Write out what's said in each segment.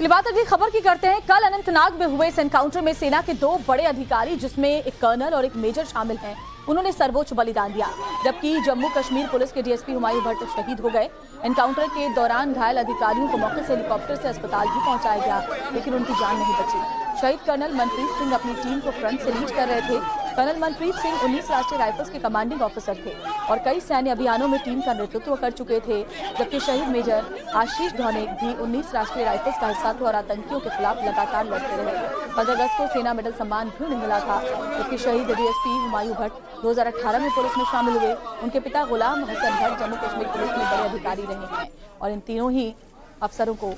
चलिए बात अगली खबर की करते हैं। कल अनंतनाग में हुए इस एनकाउंटर में सेना के 2 बड़े अधिकारी, जिसमें एक कर्नल और एक मेजर शामिल हैं, उन्होंने सर्वोच्च बलिदान दिया, जबकि जम्मू कश्मीर पुलिस के डीएसपी हुमायूं भट्ट शहीद हो गए। एनकाउंटर के दौरान घायल अधिकारियों को मौके से हेलीकॉप्टर से अस्पताल भी पहुंचाया गया, लेकिन उनकी जान नहीं बची। शहीद कर्नल मनप्रीत सिंह अपनी टीम को फ्रंट से लीड कर रहे थे। कर्नल मनप्रीत सिंह 19 राष्ट्रीय राइफल्स के कमांडिंग ऑफिसर थे और कई सैन्य अभियानों में टीम का नेतृत्व कर चुके थे, जबकि शहीद मेजर आशीष धौने भी 19 राष्ट्रीय राइफल्स का हिस्सा थे और आतंकियों के खिलाफ लगातार लड़ते रहे। 15 अगस्त को सेना मेडल सम्मान भी उन्हें मिला था, जबकि शहीद डीएसपी हुमायूं भट्ट 2018 में पुलिस में शामिल हुए। उनके पिता गुलाम हसन भट्ट जम्मू कश्मीर पुलिस में बड़े अधिकारी रहे हैं और इन तीनों ही अफसरों को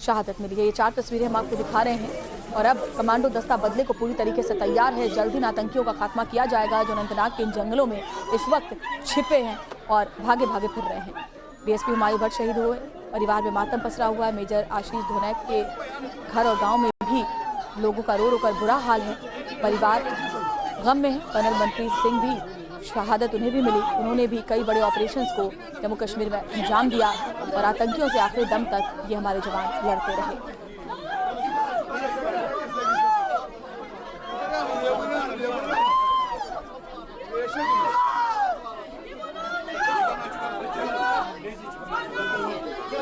शहादत मिली है। ये 4 तस्वीरें हम आपको दिखा रहे हैं और अब कमांडो दस्ता बदले को पूरी तरीके से तैयार है। जल्द ही आतंकियों का खात्मा किया जाएगा जो अनंतनाग के इन जंगलों में इस वक्त छिपे हैं और भागे भागे फिर रहे हैं। डीएसपी हुमायूं भट्ट शहीद हुए, परिवार में मातम पसरा हुआ है। मेजर आशीष धौने के घर और गाँव में भी लोगों का रो रो कर बुरा हाल है, परिवार गम में है। कर्नल मनप्रीत सिंह भी शहादत उन्हें भी मिली, उन्होंने भी कई बड़े ऑपरेशंस को जम्मू कश्मीर में अंजाम दिया और आतंकियों से आखिरी दम तक ये हमारे जवान लड़ते रहे।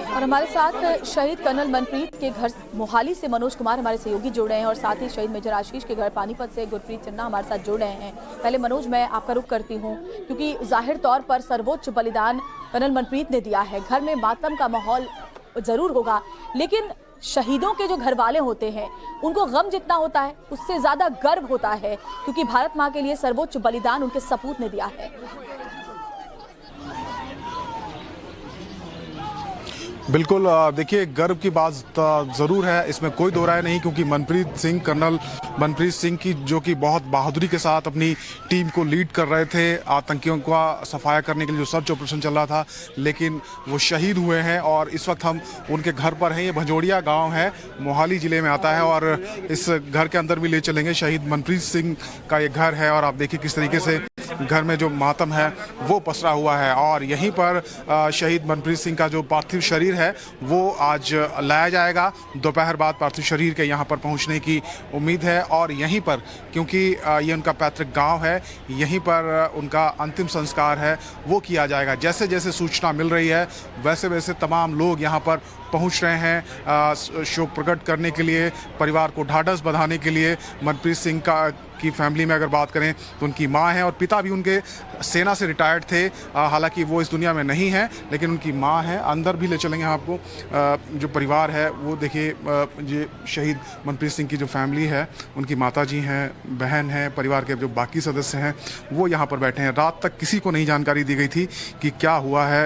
और हमारे साथ शहीद कर्नल मनप्रीत के घर मोहाली से मनोज कुमार हमारे सहयोगी जुड़ रहे हैं और साथ ही शहीद मेजर आशीष के घर पानीपत से गुरप्रीत चिन्ना हमारे साथ जुड़ रहे हैं। पहले मनोज, मैं आपका रुख करती हूं, क्योंकि जाहिर तौर पर सर्वोच्च बलिदान कर्नल मनप्रीत ने दिया है। घर में मातम का माहौल जरूर होगा, लेकिन शहीदों के जो घर वाले होते हैं उनको गम जितना होता है उससे ज्यादा गर्व होता है, क्योंकि भारत माँ के लिए सर्वोच्च बलिदान उनके सपूत ने दिया है। बिल्कुल, देखिए गर्व की बात ज़रूर है, इसमें कोई दो राय नहीं, क्योंकि मनप्रीत सिंह, कर्नल मनप्रीत सिंह की जो कि बहुत बहादुरी के साथ अपनी टीम को लीड कर रहे थे आतंकियों का सफाया करने के लिए जो सर्च ऑपरेशन चल रहा था, लेकिन वो शहीद हुए हैं और इस वक्त हम उनके घर पर हैं। ये भंजोड़िया गांव है, मोहाली ज़िले में आता है और इस घर के अंदर भी ले चलेंगे। शहीद मनप्रीत सिंह का ये घर है और आप देखिए किस तरीके से घर में जो मातम है वो पसरा हुआ है और यहीं पर शहीद मनप्रीत सिंह का जो पार्थिव शरीर है वो आज लाया जाएगा। दोपहर बाद पार्थिव शरीर के यहाँ पर पहुँचने की उम्मीद है और यहीं पर, क्योंकि ये उनका पैतृक गांव है, यहीं पर उनका अंतिम संस्कार है वो किया जाएगा। जैसे जैसे सूचना मिल रही है वैसे वैसे तमाम लोग यहाँ पर पहुँच रहे हैं शोक प्रकट करने के लिए, परिवार को ढाढ़स बंधाने के लिए। मनप्रीत सिंह की फैमिली में अगर बात करें तो उनकी माँ है और पिता भी उनके सेना से रिटायर्ड थे, हालांकि वो इस दुनिया में नहीं है, लेकिन उनकी माँ है। अंदर भी ले चलेंगे आपको, जो परिवार है वो देखिए, ये शहीद मनप्रीत सिंह की जो फैमिली है उनकी माता जी हैं, बहन है, परिवार के जो बाकी सदस्य हैं वो यहाँ पर बैठे हैं। रात तक किसी को नहीं जानकारी दी गई थी कि क्या हुआ है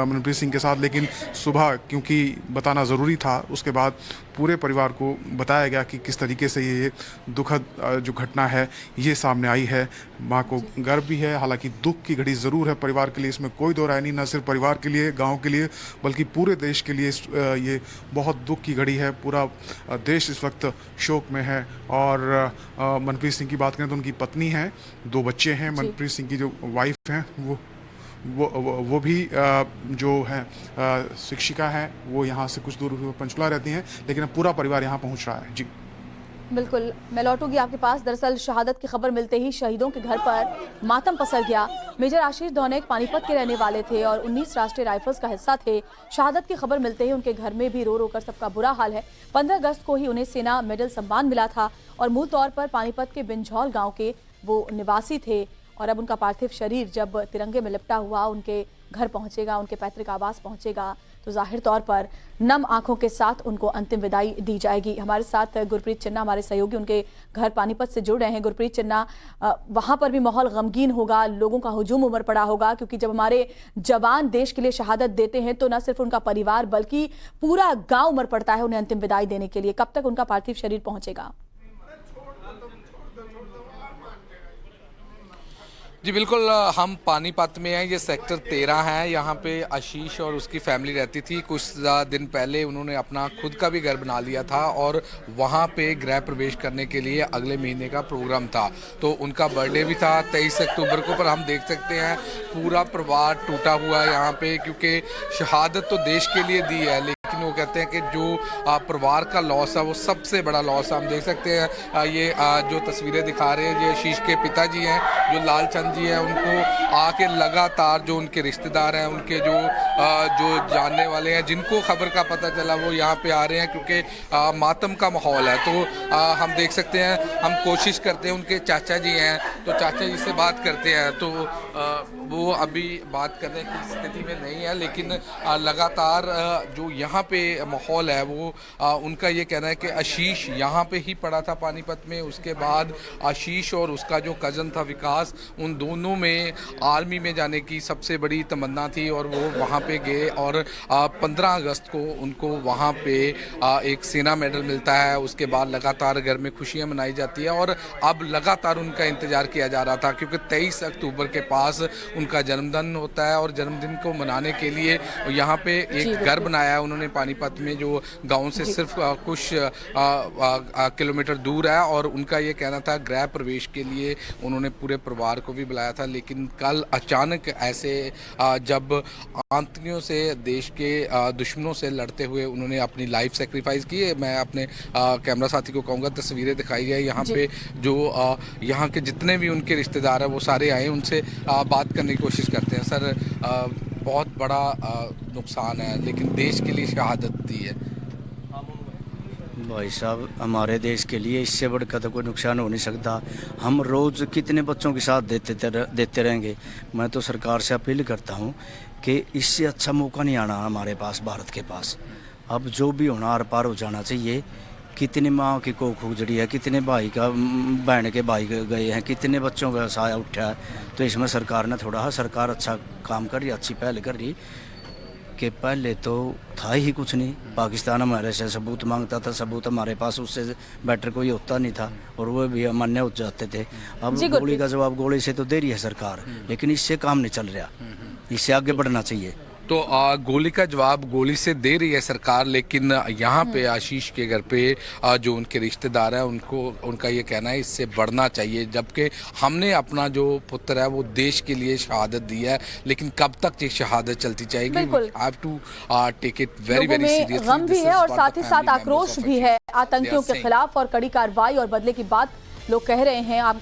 मनप्रीत सिंह के साथ, लेकिन सुबह क्योंकि बताना ज़रूरी था उसके बाद पूरे परिवार को बताया गया कि किस तरीके से ये दुखद जो घटना है ये सामने आई है। माँ को गर्व भी है, हालांकि दुख की घड़ी ज़रूर है परिवार के लिए, इसमें कोई दो राय नहीं, न सिर्फ परिवार के लिए, गांव के लिए, बल्कि पूरे देश के लिए ये बहुत दुख की घड़ी है। पूरा देश इस वक्त शोक में है। और मनप्रीत सिंह की बात करें तो उनकी पत्नी है, 2 बच्चे हैं। मनप्रीत सिंह की जो वाइफ हैं वो भी जो है शिक्षिका है, वो यहाँ से कुछ दूर पंचकुला रहती हैं, लेकिन अब पूरा परिवार यहाँ पहुँच रहा है। जी बिल्कुल, मैं लौटूंगी आपके पास। दरअसल शहादत की खबर मिलते ही शहीदों के घर पर मातम पसर गया। मेजर आशीष धौने पानीपत के रहने वाले थे और 19 राष्ट्रीय राइफल्स का हिस्सा थे। शहादत की खबर मिलते ही उनके घर में भी रो रो कर सबका बुरा हाल है। 15 अगस्त को ही उन्हें सेना मेडल सम्मान मिला था और मूल तौर पर पानीपत के बिंझौल गाँव के वो निवासी थे और अब उनका पार्थिव शरीर जब तिरंगे में लिपटा हुआ उनके घर पहुंचेगा, उनके पैतृक आवास पहुंचेगा, तो जाहिर तौर पर नम आंखों के साथ उनको अंतिम विदाई दी जाएगी। हमारे साथ गुरप्रीत चिन्ना, हमारे सहयोगी, उनके घर पानीपत से जुड़ रहे हैं। गुरप्रीत चिन्ना, वहां पर भी माहौल गमगीन होगा, लोगों का हुजूम उमड़ पड़ा होगा, क्योंकि जब हमारे जवान देश के लिए शहादत देते हैं तो न सिर्फ उनका परिवार बल्कि पूरा गाँव उमड़ पड़ता है उन्हें अंतिम विदाई देने के लिए। कब तक उनका पार्थिव शरीर पहुंचेगा? जी बिल्कुल, हम पानीपत में हैं, ये सेक्टर 13 है। यहाँ पे आशीष और उसकी फैमिली रहती थी। कुछ दिन पहले उन्होंने अपना खुद का भी घर बना लिया था और वहाँ पे गृह प्रवेश करने के लिए अगले महीने का प्रोग्राम था, तो उनका बर्थडे भी था 23 अक्टूबर को। पर हम देख सकते हैं पूरा परिवार टूटा हुआ है यहाँ पे, क्योंकि शहादत तो देश के लिए दी है, लेकिन लेकिन वो कहते हैं कि जो परिवार का लॉस है वो सबसे बड़ा लॉस है। हम देख सकते हैं ये जो तस्वीरें दिखा रहे हैं, ये आशीष के पिताजी हैं जो लालचंद जी हैं, उनको आके लगातार जो उनके रिश्तेदार हैं, उनके जो जानने वाले हैं, जिनको खबर का पता चला वो यहाँ पे आ रहे हैं, क्योंकि मातम का माहौल है। तो हम देख सकते हैं, हम कोशिश करते हैं, उनके चाचा जी हैं तो चाचा जी से बात करते हैं, तो वो अभी बात करने की स्थिति में नहीं है, लेकिन लगातार जो यहाँ पे माहौल है वो उनका ये कहना है कि आशीष यहाँ पे ही पड़ा था पानीपत में। उसके बाद आशीष और उसका जो कज़न था विकास, उन दोनों में आर्मी में जाने की सबसे बड़ी तमन्ना थी और वो वहाँ पे गए और 15 अगस्त को उनको वहाँ पे एक सेना मेडल मिलता है। उसके बाद लगातार घर में खुशियाँ मनाई जाती है और अब लगातार उनका इंतज़ार किया जा रहा था, क्योंकि 23 अक्टूबर के पास उनका जन्मदिन होता है और जन्मदिन को मनाने के लिए यहाँ पे एक घर बनाया है उन्होंने पानीपत में, जो गांव से सिर्फ कुछ किलोमीटर दूर है। और उनका ये कहना था गृह प्रवेश के लिए उन्होंने पूरे परिवार को भी बुलाया था, लेकिन कल अचानक ऐसे जब आतंकियों से, देश के दुश्मनों से लड़ते हुए उन्होंने अपनी लाइफ सेक्रीफाइस की है। मैं अपने कैमरा साथी को कहूँगा तस्वीरें दिखाई है यहाँ पे, जो यहाँ के जितने भी उनके रिश्तेदार हैं वो सारे आए, उनसे बात करने की कोशिश करते हैं। सर, बहुत बड़ा नुकसान है, लेकिन देश के लिए शहादत दी है। भाई साहब, हमारे देश के लिए इससे बढ़कर तो कोई नुकसान हो नहीं सकता। हम रोज़ कितने बच्चों के साथ देते रहेंगे। मैं तो सरकार से अपील करता हूँ कि इससे अच्छा मौका नहीं आना हमारे पास, भारत के पास। अब जो भी होना आर पार हो जाना चाहिए। कितनी माँ की कोख उजड़ी है, कितने भाई का, बहन के भाई गए हैं, कितने बच्चों का साया उठा है। तो इसमें सरकार ने थोड़ा, सरकार अच्छा काम कर रही, अच्छी पहल कर रही। कि पहले तो था ही कुछ नहीं, पाकिस्तान हमारे से सबूत मांगता था, सबूत हमारे पास उससे बेटर कोई होता नहीं था और वो भी अमान्य हो जाते थे। अब गोली का जवाब गोली से तो दे रही है सरकार, लेकिन इससे काम नहीं चल रहा, इससे आगे बढ़ना चाहिए। तो गोली का जवाब गोली से दे रही है सरकार, लेकिन यहाँ पे आशीष के घर पे जो उनके रिश्तेदार हैं उनको, उनका ये कहना है इससे बढ़ना चाहिए, जबकि हमने अपना जो पुत्र है वो देश के लिए शहादत दी है, लेकिन कब तक ये शहादत चलती जाएगी? Have to take it very very seriously. गम भी है और साथ ही साथ आक्रोश भी है आतंकियों के खिलाफ, और कड़ी कार्रवाई और बदले की बात लोग कह रहे हैं। आप